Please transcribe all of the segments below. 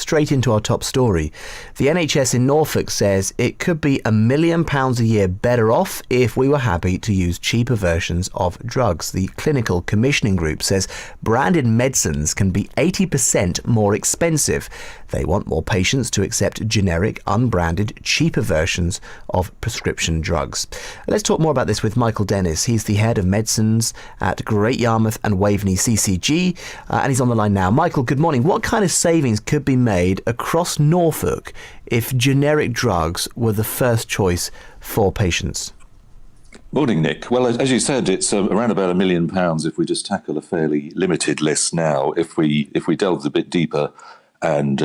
straight into our top story. The NHS in Norfolk says it could be £1 million a year better off if we were happy to use cheaper versions of drugs. The Clinical Commissioning Group says branded medicines can be 80% more expensive. They want more patients to accept generic, unbranded, cheaper versions of prescription drugs. Let's talk more about this with Michael Dennis. He's the head of medicines at Great Yarmouth and Waveney CCG, and he's on the line now. Michael, good morning. What kind of savings could be made across Norfolk if generic drugs were the first choice for patients? Morning, Nick. Well, as you said, it's around about £1 million if we just tackle a fairly limited list now. If we delved a bit deeper and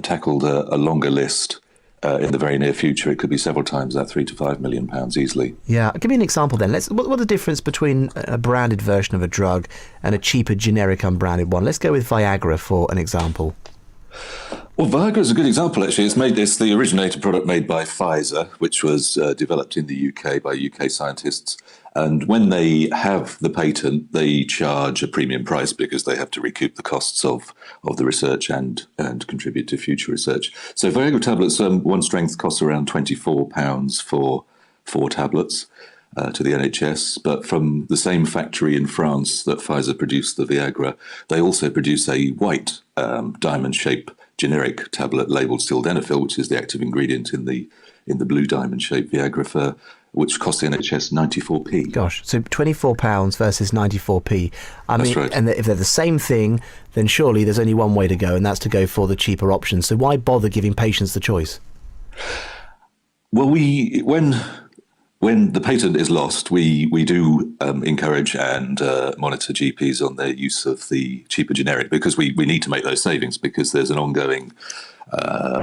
tackled a longer list in the very near future, it could be several times that, £3 to £5 million easily. Yeah, give me an example then. What's the difference between a branded version of a drug and a cheaper generic unbranded one? Let's go with Viagra for an example. Well, Viagra is a good example, actually. It's the originator product made by Pfizer, which was developed in the UK by UK scientists. And when they have the patent, they charge a premium price because they have to recoup the costs of the research and contribute to future research. So Viagra tablets, one strength costs around £24 for 4 tablets to the NHS. But from the same factory in France that Pfizer produced the Viagra, they also produce a white diamond-shaped generic tablet labelled sildenafil, which is the active ingredient in the blue diamond-shaped Viagra, which costs the NHS 94p. Gosh, so £24 versus 94p. That's right. And if they're the same thing, then surely there's only one way to go, and that's to go for the cheaper option. So why bother giving patients the choice? Well, when the patent is lost, we do encourage and monitor GPs on their use of the cheaper generic, because we need to make those savings, because there's an ongoing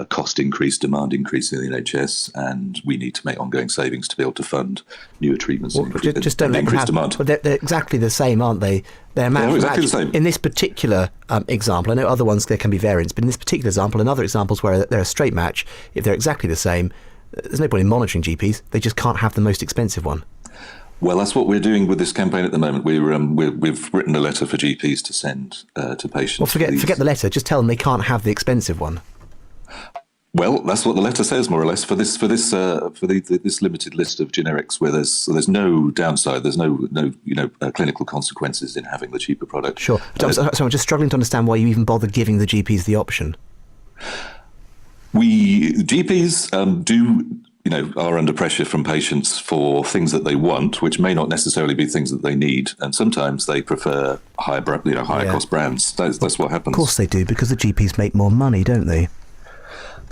cost increase, demand increase in the NHS, and we need to make ongoing savings to be able to fund newer treatments and just don't increase demand. Well, they're exactly the same, aren't they? They're exactly the same. In this particular example, I know other ones there can be variants, but in this particular example and other examples where they're a straight match, if they're exactly the same, there's no point in monitoring GPs. They just can't have the most expensive one. Well, that's what we're doing with this campaign at the moment. We've written a letter for GPs to send to patients. Well, forget the letter. Just tell them they can't have the expensive one. Well, that's what the letter says, more or less, for this limited list of generics, where there's no downside, there's no clinical consequences in having the cheaper product. Sure. So I'm just struggling to understand why you even bother giving the GPs the option. GPs are under pressure from patients for things that they want, which may not necessarily be things that they need, and sometimes they prefer higher cost brands. That's what happens. Of course they do, because the GPs make more money, don't they?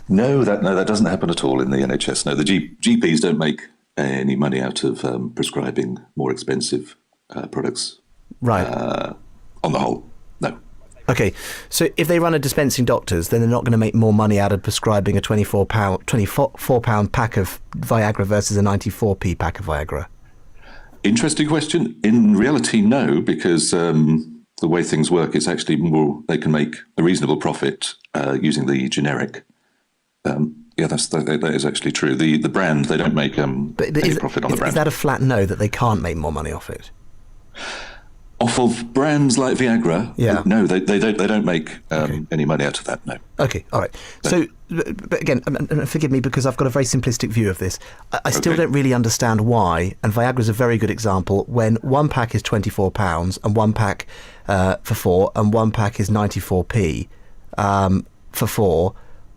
No, that doesn't happen at all in the NHS. No, the GPs don't make any money out of prescribing more expensive products. Right. On the whole, no. Okay, so if they run a dispensing doctors, then they're not going to make more money out of prescribing a £24 pack of Viagra versus a 94p pack of Viagra. Interesting question. In reality, no, because the way things work, it's actually more, they can make a reasonable profit using the generic. That is actually true. The brand, they don't make any profit on the brand. Is that a flat no, that they can't make more money off it? Off of brands like Viagra? Yeah. No, they don't make any money out of that, no. Okay, all right. So, but again, forgive me, because I've got a very simplistic view of this. I still don't really understand why, and Viagra's a very good example, when one pack is £24 and one pack for 4 and one pack is 94p for 4,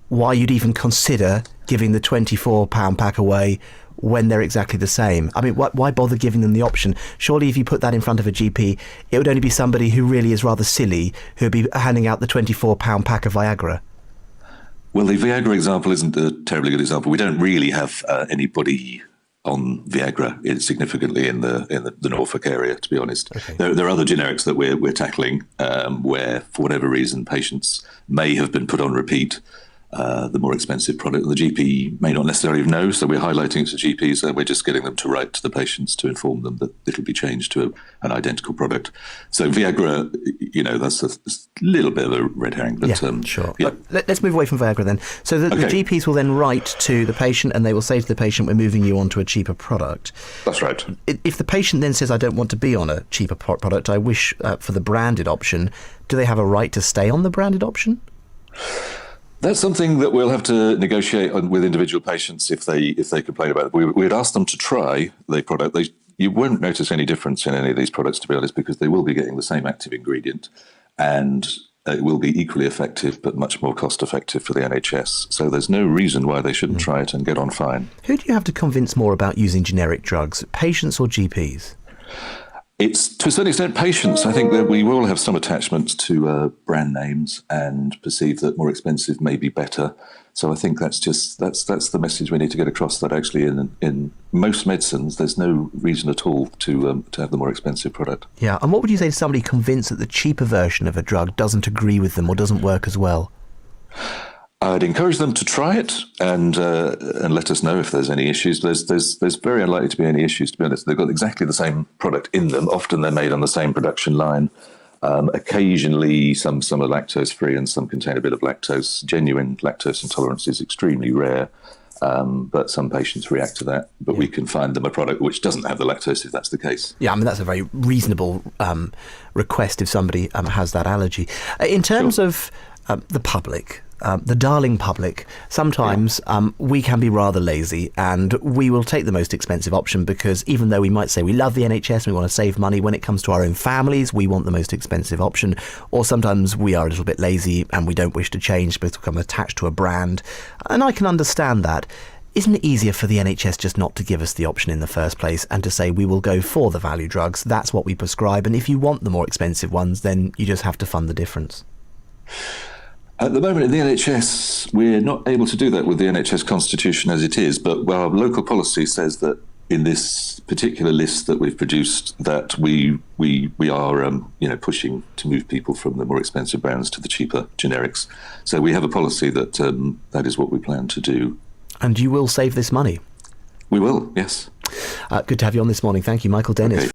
why you'd even consider giving the £24 pack away when they're exactly the same. I mean, why bother giving them the option? Surely if you put that in front of a GP, it would only be somebody who really is rather silly who would be handing out the £24 pack of Viagra. Well, the Viagra example isn't a terribly good example. We don't really have anybody on Viagra significantly in the Norfolk area, to be honest. Okay. There are other generics that we're tackling where, for whatever reason, patients may have been put on repeat the more expensive product. The GP may not necessarily know, so we're highlighting it to GPs, and we're just getting them to write to the patients to inform them that it'll be changed to an identical product. So Viagra, that's a little bit of a red herring. But, sure. Yeah. Let's move away from Viagra then. So the GPs will then write to the patient, and they will say to the patient, we're moving you on to a cheaper product. That's right. If the patient then says, I don't want to be on a cheaper product, I wish for the branded option, do they have a right to stay on the branded option? That's something that we'll have to negotiate with individual patients if they complain about it. We'd ask them to try the product. You won't notice any difference in any of these products, to be honest, because they will be getting the same active ingredient, and it will be equally effective but much more cost effective for the NHS. So there's no reason why they shouldn't try it and get on fine. Who do you have to convince more about using generic drugs, patients or GPs? It's, to a certain extent, patients. I think that we will have some attachment to brand names and perceive that more expensive may be better. So I think that's the message we need to get across, that actually in most medicines, there's no reason at all to have the more expensive product. Yeah, and what would you say to somebody convinced that the cheaper version of a drug doesn't agree with them or doesn't work as well? I'd encourage them to try it and let us know if there's any issues. There's very unlikely to be any issues, to be honest. They've got exactly the same product in them. Often they're made on the same production line. Occasionally, some are lactose-free and some contain a bit of lactose. Genuine lactose intolerance is extremely rare, but some patients react to that. But we can find them a product which doesn't have the lactose if that's the case. Yeah, I mean, that's a very reasonable request if somebody has that allergy. In terms of the public, the darling public, sometimes we can be rather lazy and we will take the most expensive option because even though we might say we love the NHS and we want to save money, when it comes to our own families, we want the most expensive option. Or sometimes we are a little bit lazy and we don't wish to change but become attached to a brand. And I can understand that. Isn't it easier for the NHS just not to give us the option in the first place and to say we will go for the value drugs, that's what we prescribe, and if you want the more expensive ones, then you just have to fund the difference? At the moment in the NHS, we're not able to do that with the NHS constitution as it is, but our local policy says that in this particular list that we've produced, that we are pushing to move people from the more expensive brands to the cheaper generics. So we have a policy that that is what we plan to do. And you will save this money? We will, yes. Good to have you on this morning. Thank you, Michael Dennis. Okay.